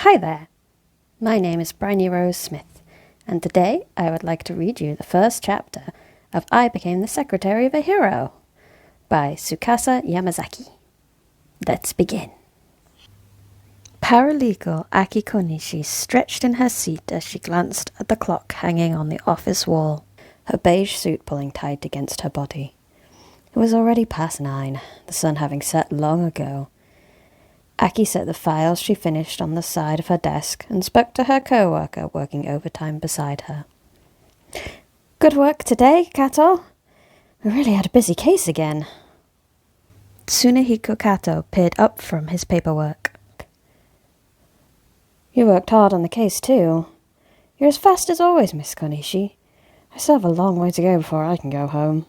Hi there, my name is Bryony Rose Smith, and today I would like to read you the first chapter of I Became the Secretary of a Hero by Tsukasa Yamazaki. Let's begin. Paralegal Aki Konishi stretched in her seat as she glanced at the clock hanging on the office wall, her beige suit pulling tight against her body. It was already past 9, the sun having set long ago. Aki set the files she finished on the side of her desk and spoke to her co-worker working overtime beside her. Good work today, Kato. We really had a busy case again. Tsunehiko Kato peered up from his paperwork. You worked hard on the case too. You're as fast as always, Miss Konishi. I still have a long way to go before I can go home.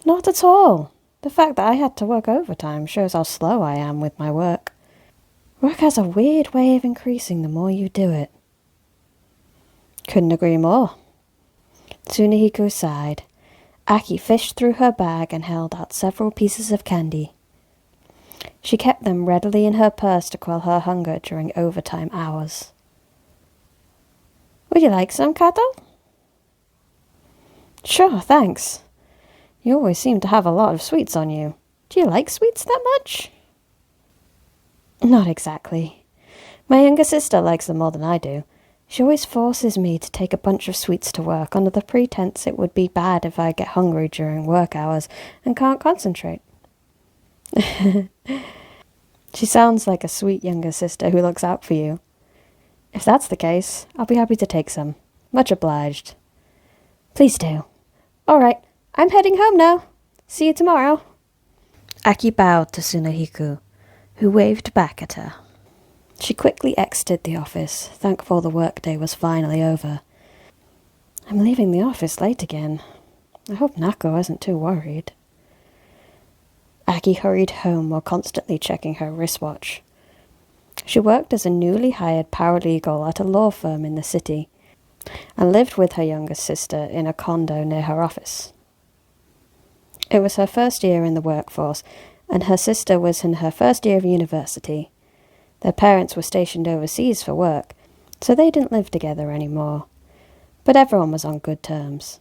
Not at all. The fact that I had to work overtime shows how slow I am with my work. Work has a weird way of increasing the more you do it. Couldn't agree more. Tsunehiko sighed. Aki fished through her bag and held out several pieces of candy. She kept them readily in her purse to quell her hunger during overtime hours. Would you like some, Kato? Sure, thanks. You always seem to have a lot of sweets on you. Do you like sweets that much? Not exactly. My younger sister likes them more than I do. She always forces me to take a bunch of sweets to work under the pretense it would be bad if I get hungry during work hours and can't concentrate. She sounds like a sweet younger sister who looks out for you. If that's the case, I'll be happy to take some. Much obliged. Please do. All right. I'm heading home now. See you tomorrow. Aki bowed to Tsunehiko, who waved back at her. She quickly exited the office, thankful the workday was finally over. I'm leaving the office late again. I hope Nako isn't too worried. Aki hurried home while constantly checking her wristwatch. She worked as a newly hired paralegal at a law firm in the city, and lived with her younger sister in a condo near her office. It was her first year in the workforce, and her sister was in her first year of university. Their parents were stationed overseas for work, so they didn't live together anymore. But everyone was on good terms.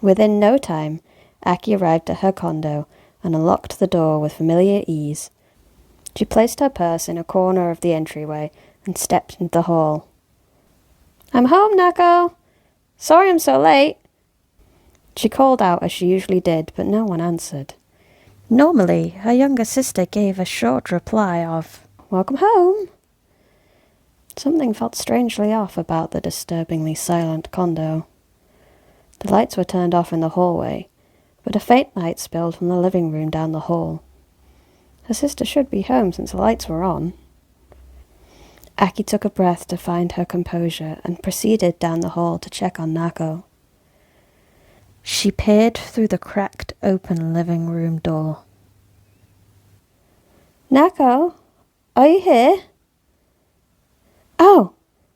Within no time, Aki arrived at her condo and unlocked the door with familiar ease. She placed her purse in a corner of the entryway and stepped into the hall. I'm home, Nako. Sorry I'm so late. She called out as she usually did, but no one answered. Normally, her younger sister gave a short reply of, Welcome home. Something felt strangely off about the disturbingly silent condo. The lights were turned off in the hallway, but a faint light spilled from the living room down the hall. Her sister should be home since the lights were on. Aki took a breath to find her composure and proceeded down the hall to check on Nako. She peered through the cracked open living room door. Nako, are you here? Oh,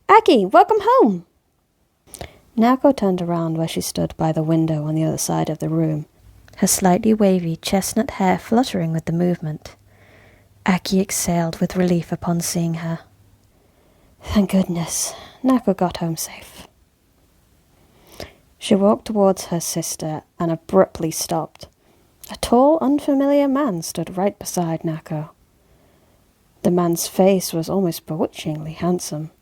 Aki, welcome home. Nako turned around where she stood by the window on the other side of the room, her slightly wavy chestnut hair fluttering with the movement. Aki exhaled with relief upon seeing her. Thank goodness, Nako got home safe. She walked towards her sister and abruptly stopped. A tall, unfamiliar man stood right beside Nako. The man's face was almost bewitchingly handsome.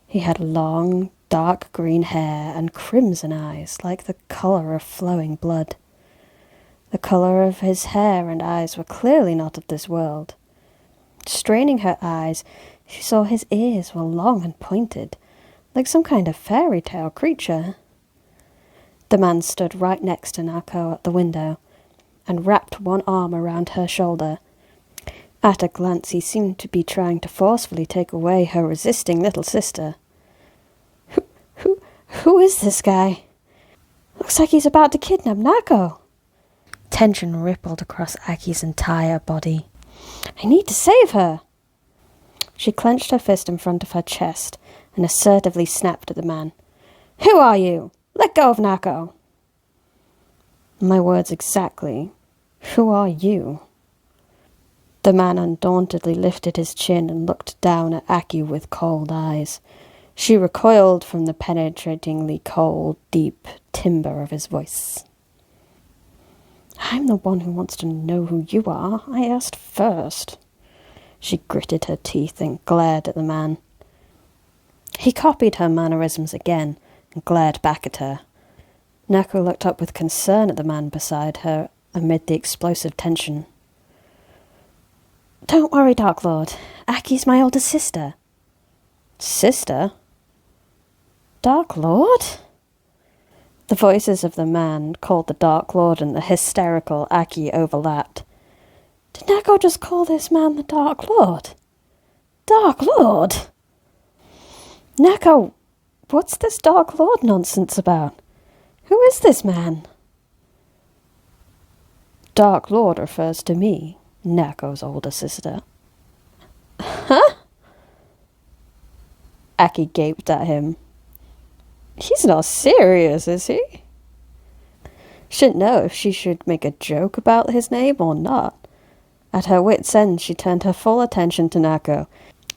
He had long, dark green hair and crimson eyes like the colour of flowing blood. The colour of his hair and eyes were clearly not of this world. Straining her eyes, she saw his ears were long and pointed, like some kind of fairy tale creature. The man stood right next to Nako at the window, and wrapped one arm around her shoulder. At a glance he seemed to be trying to forcefully take away her resisting little sister. Who is this guy? Looks like he's about to kidnap Nako. Tension rippled across Aki's entire body. I need to save her. She clenched her fist in front of her chest and assertively snapped at the man. Who are you? Let go of Nako. My words exactly. Who are you? The man undauntedly lifted his chin and looked down at Aki with cold eyes. She recoiled from the penetratingly cold, deep timbre of his voice. "I'm the one who wants to know who you are. I asked first." She gritted her teeth and glared at the man. He copied her mannerisms again and glared back at her. Nako looked up with concern at the man beside her amid the explosive tension. "Don't worry, Dark Lord. Aki's my older sister." "Sister? Dark Lord?" The voices of the man called the Dark Lord and the hysterical Aki overlapped. Did Nako just call this man the Dark Lord? Dark Lord? Nako, what's this Dark Lord nonsense about? Who is this man? Dark Lord refers to me, Nako's older sister. Huh? Aki gaped at him. He's not serious, is he? She didn't know if she should make a joke about his name or not. At her wit's end, she turned her full attention to Nako,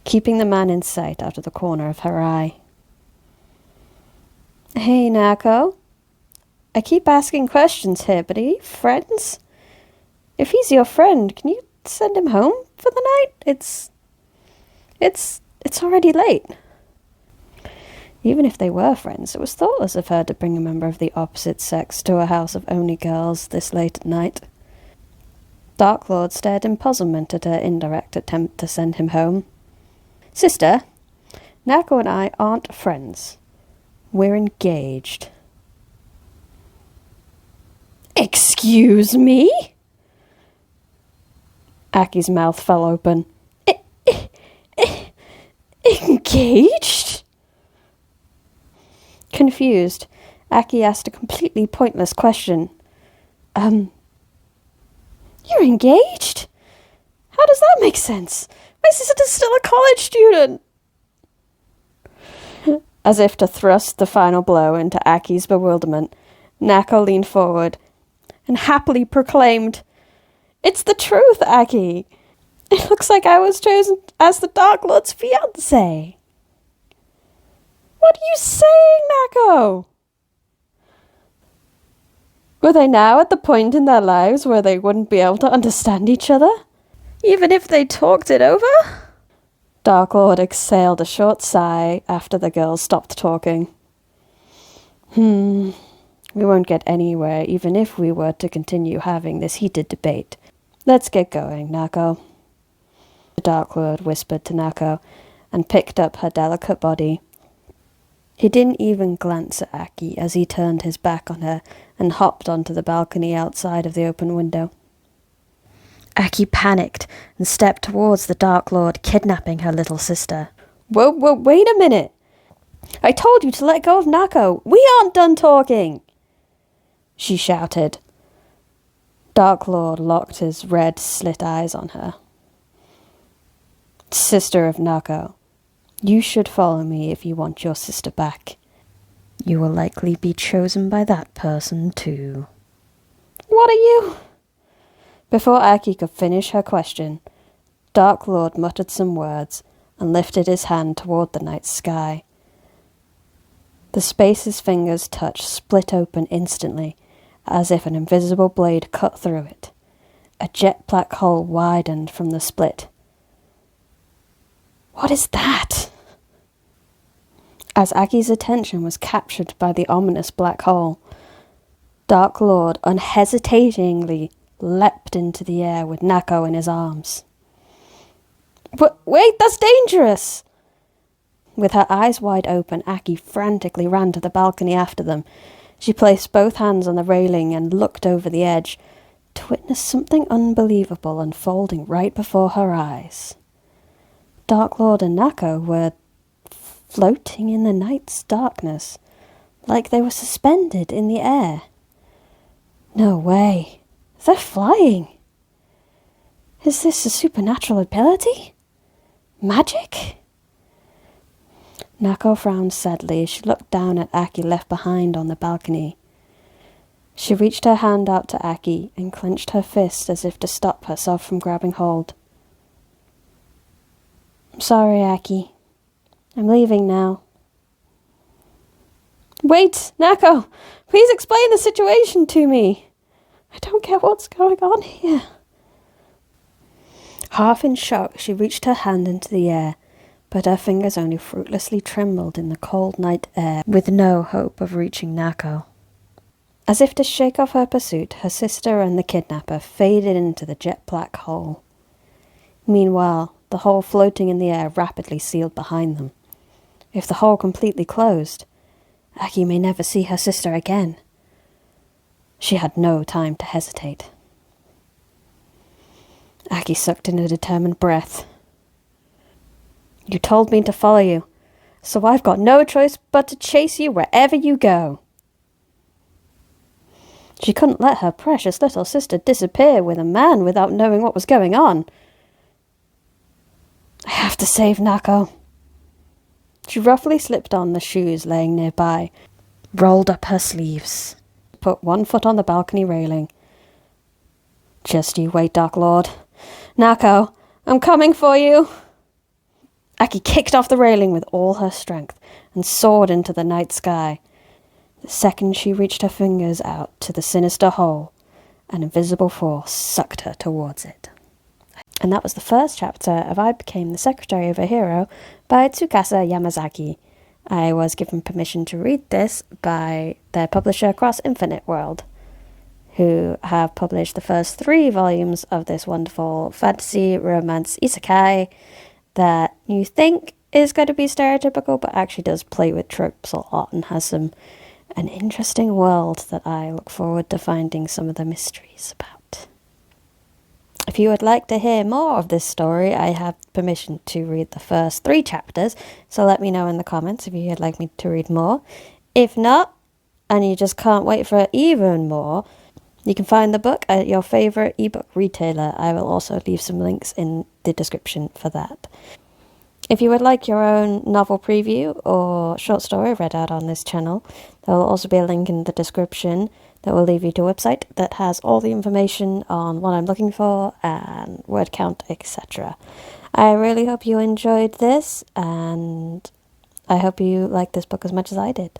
keeping the man in sight out of the corner of her eye. Hey, Nako. I keep asking questions here, but are you friends? If he's your friend, can you send him home for the night? It's already late. Even if they were friends, it was thoughtless of her to bring a member of the opposite sex to a house of only girls this late at night. Dark Lord stared in puzzlement at her indirect attempt to send him home. Sister, Nako and I aren't friends. We're engaged. Excuse me? Aki's mouth fell open. Engaged? Confused, Aki asked a completely pointless question. You're engaged? How does that make sense? My sister's still a college student. As if to thrust the final blow into Aki's bewilderment, Nako leaned forward and happily proclaimed, It's the truth, Aki. It looks like I was chosen as the Dark Lord's fiancé. What are you saying, Nako? Were they now at the point in their lives where they wouldn't be able to understand each other? Even if they talked it over? Dark Lord exhaled a short sigh after the girls stopped talking. We won't get anywhere even if we were to continue having this heated debate. Let's get going, Nako. The Dark Lord whispered to Nako and picked up her delicate body. He didn't even glance at Aki as he turned his back on her and hopped onto the balcony outside of the open window. Aki panicked and stepped towards the Dark Lord, kidnapping her little sister. Whoa, wait a minute! I told you to let go of Nako! We aren't done talking! She shouted. Dark Lord locked his red slit eyes on her. Sister of Nako, you should follow me if you want your sister back. You will likely be chosen by that person too. What are you? Before Aki could finish her question, Dark Lord muttered some words and lifted his hand toward the night sky. The space his fingers touched split open instantly, as if an invisible blade cut through it. A jet black hole widened from the split. What is that? As Aki's attention was captured by the ominous black hole, Dark Lord unhesitatingly leapt into the air with Nako in his arms. Wait, that's dangerous! With her eyes wide open, Aki frantically ran to the balcony after them. She placed both hands on the railing and looked over the edge to witness something unbelievable unfolding right before her eyes. Dark Lord and Nako were floating in the night's darkness, like they were suspended in the air. No way. They're flying. Is this a supernatural ability? Magic? Nako frowned sadly as she looked down at Aki left behind on the balcony. She reached her hand out to Aki and clenched her fist as if to stop herself from grabbing hold. I'm sorry, Aki. I'm leaving now. Wait, Nako! Please explain the situation to me. I don't get what's going on here. Half in shock, she reached her hand into the air, but her fingers only fruitlessly trembled in the cold night air, with no hope of reaching Nako. As if to shake off her pursuit, her sister and the kidnapper faded into the jet black hole. Meanwhile, the hole floating in the air rapidly sealed behind them. If the hole completely closed, Aki may never see her sister again. She had no time to hesitate. Aki sucked in a determined breath. You told me to follow you, so I've got no choice but to chase you wherever you go. She couldn't let her precious little sister disappear with a man without knowing what was going on. I have to save Nako. She roughly slipped on the shoes laying nearby, rolled up her sleeves, put one foot on the balcony railing. Just you wait, Dark Lord. Nako, I'm coming for you. Aki kicked off the railing with all her strength and soared into the night sky. The second she reached her fingers out to the sinister hole, an invisible force sucked her towards it. And that was the first chapter of I Became the Secretary of a Hero by Tsukasa Yamazaki. I was given permission to read this by their publisher Cross Infinite World, who have published the first 3 volumes of this wonderful fantasy romance isekai that you think is going to be stereotypical, but actually does play with tropes a lot and has an interesting world that I look forward to finding some of the mysteries about. If you would like to hear more of this story, I have permission to read the first 3 chapters, so let me know in the comments if you'd like me to read more. If not, and you just can't wait for even more, you can find the book at your favourite ebook retailer. I will also leave some links in the description for that. If you would like your own novel preview or short story read out on this channel, there will also be a link in the description that will leave you to a website that has all the information on what I'm looking for and word count, etc. I really hope you enjoyed this, and I hope you like this book as much as I did.